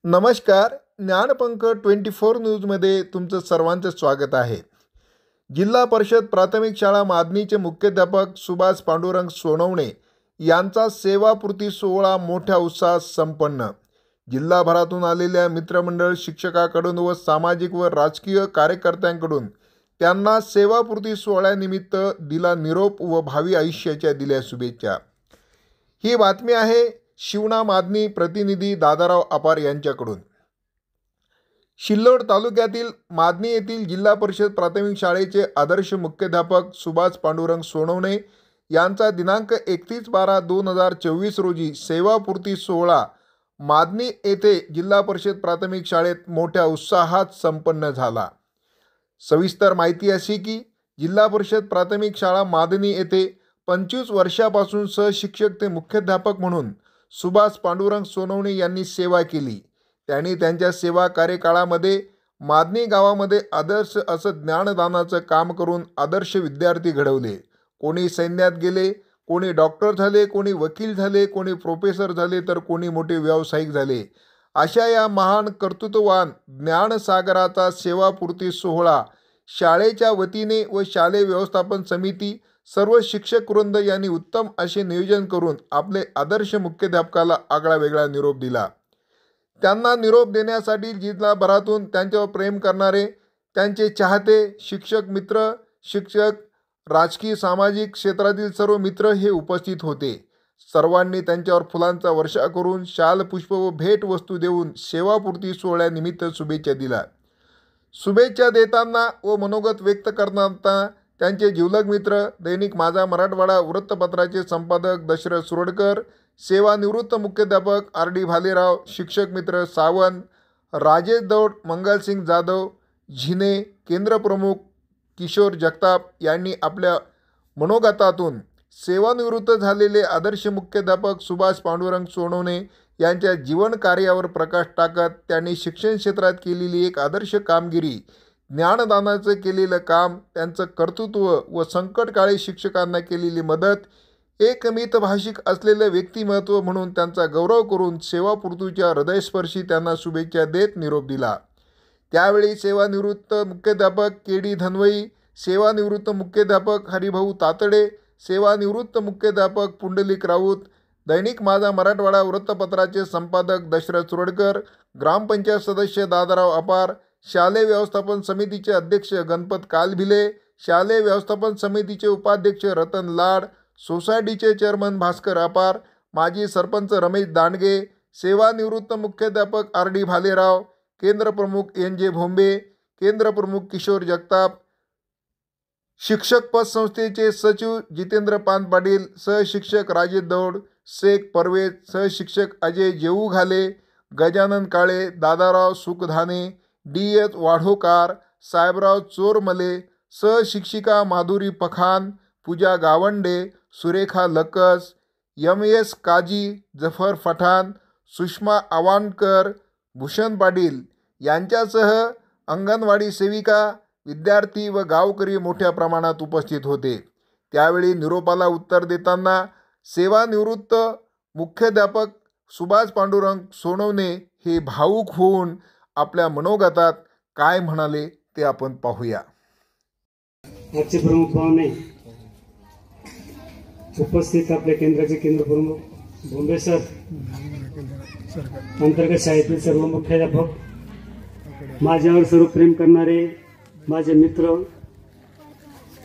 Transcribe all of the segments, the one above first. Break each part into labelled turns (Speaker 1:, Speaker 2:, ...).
Speaker 1: नमस्कार. ज्ञानपंख 24 न्यूजमध्ये तुमचं सर्वांचं स्वागत आहे. जिल्हा परिषद प्राथमिक शाळा मादनीचे मुख्याध्यापक सुभाष पांडुरंग सोनवणे यांचा सेवापूर्ती सोहळा मोठ्या उत्साहात संपन्न. जिल्हाभरातून आलेल्या मित्रमंडळ, शिक्षकाकडून व सामाजिक व राजकीय कार्यकर्त्यांकडून त्यांना सेवापूर्ती सोहळ्यानिमित्त दिला निरोप व भावी आयुष्याच्या दिल्या शुभेच्छा. ही बातमी आहे शिवना मादनी प्रतिनिधी दादाराव अपार यांच्याकडून. सिल्लोड तालुक्यातील मादनी येथील जिल्हा परिषद प्राथमिक शाळेचे आदर्श मुख्याध्यापक सुभाष पांडुरंग सोनवणे यांचा दिनांक 31/12/2024 रोजी सेवापूर्ती सोहळा मादनी येथे जिल्हा परिषद प्राथमिक शाळेत मोठ्या उत्साहात संपन्न झाला. सविस्तर माहिती अशी की जिल्हा परिषद प्राथमिक शाळा मादनी येथे 25 वर्षापासून सहशिक्षक ते मुख्याध्यापक म्हणून सुभाष पांडुरंग सोनवणे यांनी सेवा केली. त्यांनी त्यांच्या सेवा कार्यकाळामध्ये मादनी गावामध्ये आदर्श असं ज्ञानदानाचं काम करून आदर्श विद्यार्थी घडवले. कोणी सैन्यात गेले, कोणी डॉक्टर झाले, कोणी वकील झाले, कोणी प्रोफेसर झाले, तर कोणी मोठे व्यावसायिक झाले. अशा या महान कर्तृत्ववान ज्ञानसागराचा सेवापूर्ती सोहळा शाळेच्या वतीने व शालेय व्यवस्थापन समिती सर्व शिक्षक वृंद यांनी उत्तम असे नियोजन करून आपले आदर्श मुख्याध्यापकाला आगळा वेगळा निरोप दिला. त्यांना निरोप देण्यासाठी जिल्हाभरातून त्यांच्यावर प्रेम करणारे त्यांचे चाहते शिक्षक मित्र, शिक्षक, राजकीय सामाजिक क्षेत्रातील सर्व मित्र हे उपस्थित होते. सर्वांनी त्यांच्यावर फुलांचा वर्षाव करून शाल, पुष्प व भेट वस्तू देऊन सेवापूर्ती सोहळ्यानिमित्त शुभेच्छा दिल्या. शुभेच्छा देताना व मनोगत व्यक्त करताना त्यांचे जिवलग मित्र, दैनिक माझा मराठवाडा वृत्तपत्राचे संपादक दशरथ सुरडकर, सेवानिवृत्त मुख्याध्यापक RD भालेराव, शिक्षक मित्र सावंत, राजेश दौड, मंगलसिंग जाधव, झिने, केंद्रप्रमुख किशोर जगताप यांनी आपल्या मनोगतातून सेवानिवृत्त झालेले आदर्श मुख्याध्यापक सुभाष पांडुरंग सोनवणे यांच्या जीवन कार्यावर प्रकाश टाकत त्यांनी शिक्षण क्षेत्रात केलेली एक आदर्श कामगिरी, ज्ञानदानाचं केलेलं काम, त्यांचं कर्तृत्व व संकटकाळी शिक्षकांना केलेली मदत, एक मितभाषिक असलेलं व्यक्तिमत्व म्हणून त्यांचा गौरव करून सेवापूर्तीच्या हृदयस्पर्शी त्यांना शुभेच्छा देत निरोप दिला. त्यावेळी सेवानिवृत्त मुख्याध्यापक KD धनवई, सेवानिवृत्त मुख्याध्यापक हरिभाऊ तातडे, सेवानिवृत्त मुख्याध्यापक पुंडलिक राऊत, दैनिक माझा मराठवाडा वृत्तपत्राचे संपादक दशरथ सुरडकर, ग्रामपंचायत सदस्य दादाराव अपार, शालेय व्यवस्थापन समितीचे अध्यक्ष गणपत कालभिले, शालेय व्यवस्थापन समितीचे उपाध्यक्ष रतन लाड, सोसायटीचे चेअरमन भास्कर अपार, माजी सरपंच रमेश दांडगे, सेवानिवृत्त मुख्याध्यापक RD भालेराव, केंद्रप्रमुख NJ भोंबे, केंद्रप्रमुख किशोर जगताप, शिक्षक पतसंस्थेचे सचिव जितेंद्र पान पाटील, सहशिक्षक राजेश दौड, शेख परवेज, सहशिक्षक अजय जेऊघाले, गजानन काळे, दादाराव सुखधाने, DS वाढोकार, साहेबराव चोरमले, सहशिक्षिका माधुरी पखान, पूजा गावंडे, सुरेखा लकस, MS काजी, जफर पठाण, सुषमा आवाणकर, भूषण पाटील यांच्यासह अंगणवाडी सेविका, विद्यार्थी व गावकरी मोठ्या प्रमाणात उपस्थित होते. त्यावेळी निरोपाला उत्तर देताना सेवानिवृत्त मुख्याध्यापक सुभाष पांडुरंग सोनवणे हे भावुक होऊन आपल्या मनोगतात काय म्हणाले ते आपण पाहूया.
Speaker 2: आजचे प्रमुख पाहुणे, उपस्थित आपल्या केंद्राचे केंद्रप्रमुख भोंबे सर, अंतर्गत शाळेतील सर्व मुख्याध्यापक, माझ्यावर सर्व प्रेम करणारे माझे मित्र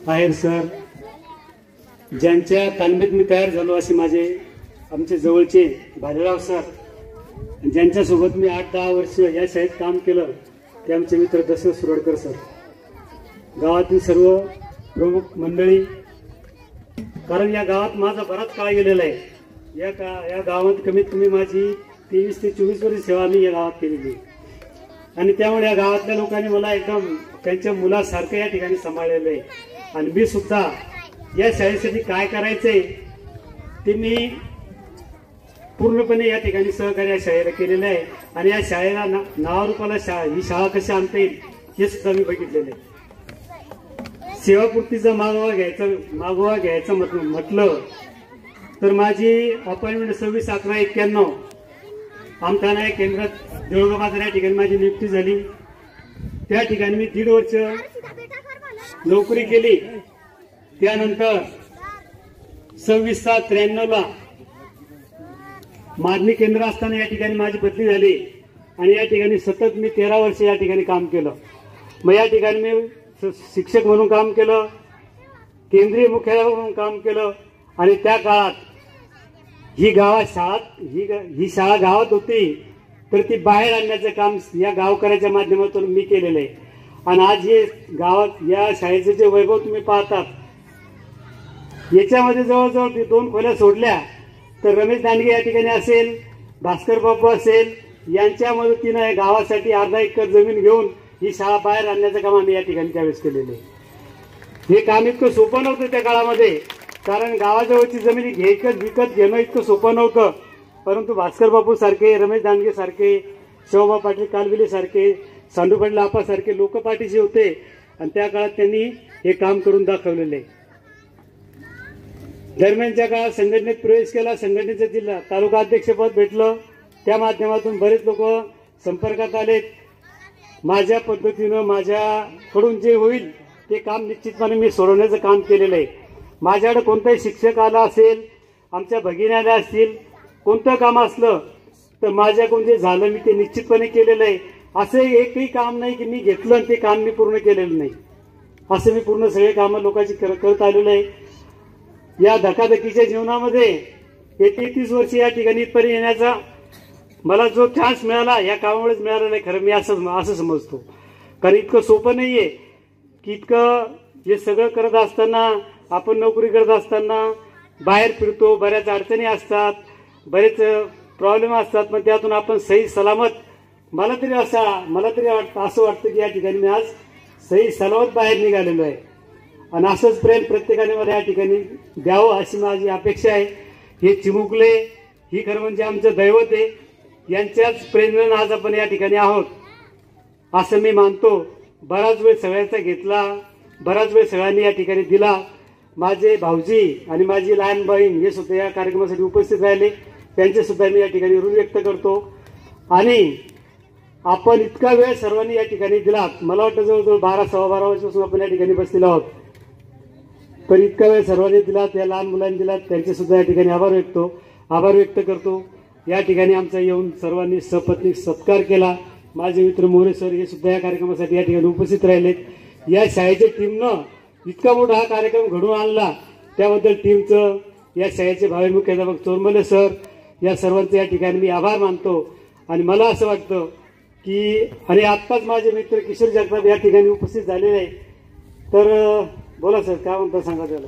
Speaker 2: आहेर सर, ज्यांच्या तालमीत मी तयार झालो असे आमचे जवळचे भालेराव सर, ज्यांच्यासोबत मी 8-10 वर्ष या शाळेत काम केलं ते आमचे मित्र दशरथ सुरडकर सर, गावातील सर्व प्रमुख मंडळी, कारण या गावात माझा बराच काळ गेलेला आहे. या गावात कमीत कमी माझी 23 ते 24 वर्ष सेवा मी या गावात केलेली आणि त्यामुळे या गावातल्या लोकांनी मला एकदम त्यांच्या मुलासारखं या ठिकाणी सांभाळलेलं आहे. आणि मी सुद्धा या शाळेसाठी काय करायचंय ते मी पूर्णपणे या ठिकाणी सहकार्य या शाळेला केलेलं आहे. आणि या शाळेला नावारूपाला ही शाळा कशी आणता येईल हे सुद्धा मी बघितलेलं आहे. सेवापूर्तीचा मागोवा घ्यायचा म्हटलं तर माझी अपॉइंटमेंट 26/11/91 आमठाणा या केंद्रात देऊळगाव बाजार या ठिकाणी माझी नियुक्ती झाली। त्या ठिकाणी मी 1.5 वर्ष नोकरी केली। त्यानंतर 26/7/93 मादनी केंद्र असताना या ठिकाणी माझी बदली झाली आणि या ठिकाणी सतत मी 13 वर्ष या ठिकाणी काम केलं। मग या ठिकाणी मी शिक्षक म्हणून काम केलं, केंद्रीय मुख्यालय म्हणून काम केलं आणि त्या काळात ही शाळा गावात होती तर ती बाहेर आणण्याचं काम या गावकऱ्याच्या माध्यमातून मी केलेलं आहे। आणि आज हे गावात या शाळेचे जे वैभव तुम्ही पाहतात, याच्यामध्ये जवळजवळ 2 खोल्या सोडल्या तर रमेश दांडगे या ठिकाणी असेल, भास्कर बाबू असेल, यांच्या मदतीनं गावासाठी अर्धा एकर जमीन घेऊन ही शाळा बाहेर आणण्याचं काम आम्ही या ठिकाणी त्यावेळेस केलेलं आहे। हे काम इतकं सोपं नव्हतं त्या काळामध्ये, कारण गावाजवळची जमीन विकत घेणं इतकं सोपं नव्हतं। परंतु भास्कर बापू सारखे, रमेश दांडगे सारखे, शोभा पाटील कालविले सारखे, सांडू पाटील आपा सारखे लोक पाठीशी होते आणि त्या काळात त्यांनी हे काम करून दाखवलेले। दरम्यानच्या काळात संघटनेत प्रवेश केला, संघटनेचं जिल्हा तालुका अध्यक्षपद भेटलं, त्या माध्यमातून बरेच लोक संपर्कात आलेत। माझ्या पद्धतीनं माझ्याकडून जे होईल ते काम निश्चितपणे मी सोडवण्याचं काम केलेलं आहे। माझ्याकडे कोणताही शिक्षक आला असेल, आमच्या भगिनी आल्या असतील, कोणतं काम असलं तर माझ्याकडून जे झालं मी ते निश्चितपणे केलेलं आहे। असं एकही काम नाही की मी घेतलं आणि ते काम मी पूर्ण केलेलं नाही, असं मी पूर्ण सगळे कामं लोकांची करत आलेलं आहे। या धकाधकीच्या जीवनामध्ये हे 33 वर्ष या ठिकाणी इथपर्यंत येण्याचा मला जो चान्स मिळाला या कामामुळेच मिळाला नाही, खरं मी असं समजतो। कारण इतकं सोपं नाहीये की इतकं हे सगळं करत असताना, आपण नोकरी करत असताना बाहेर फिरतो, बऱ्याच अडचणी असतात, बरेच प्रॉब्लेम असतात, पण त्यातून आपण सही सलामत मला तरी असं वाटतं की या ठिकाणी मी आज सही सलामत बाहेर निघालेलो आहे। आणि असंच प्रेम प्रत्येकाने मला या ठिकाणी द्यावं अशी माझी अपेक्षा आहे। हे चिमुकले ही खरं म्हणजे आमचं दैवत आहे, यांच्याच प्रेरणेनं आज आपण या ठिकाणी आहोत असं मी मानतो। बराच वेळ सगळ्यांचा घेतला, बराच वेळ सगळ्यांनी या ठिकाणी दिला। माझे भाऊजी आणि माझी लहान बहीण हे सुद्धा या कार्यक्रमासाठी उपस्थित राहिले, त्यांचे सुद्धा मी या ठिकाणी ऋण व्यक्त करतो। आणि आपण इतका वेळ सर्वांनी या ठिकाणी दिला, मला वाटतं जवळजवळ 12-12.5 वर्षापासून आपण या ठिकाणी बसलेलो आहोत, पण इतका वेळ सर्वांनी दिला, त्या लहान मुलांनी दिला, त्यांचे सुद्धा या ठिकाणी आभार व्यक्त करतो। या ठिकाणी आमचा येऊन सर्वांनी सपत्नीक सत्कार केला। माझे मित्र मोरे सर हे सुद्धा या कार्यक्रमासाठी या ठिकाणी उपस्थित राहिलेत। या शाळेच्या टीमनं इतका मोठा हा कार्यक्रम घडवून आणला, त्याबद्दल टीमचं, या शाळेचे भावी मुख्याध्यापक चोरमले सर, या सर्वांचे या ठिकाणी मी आभार मानतो। आणि मला असं वाटतं की आणि आत्ताच माझे मित्र किशोर जगताप या ठिकाणी उपस्थित झालेले आहे, तर बोला सर, काय म्हणता सांगा त्याला।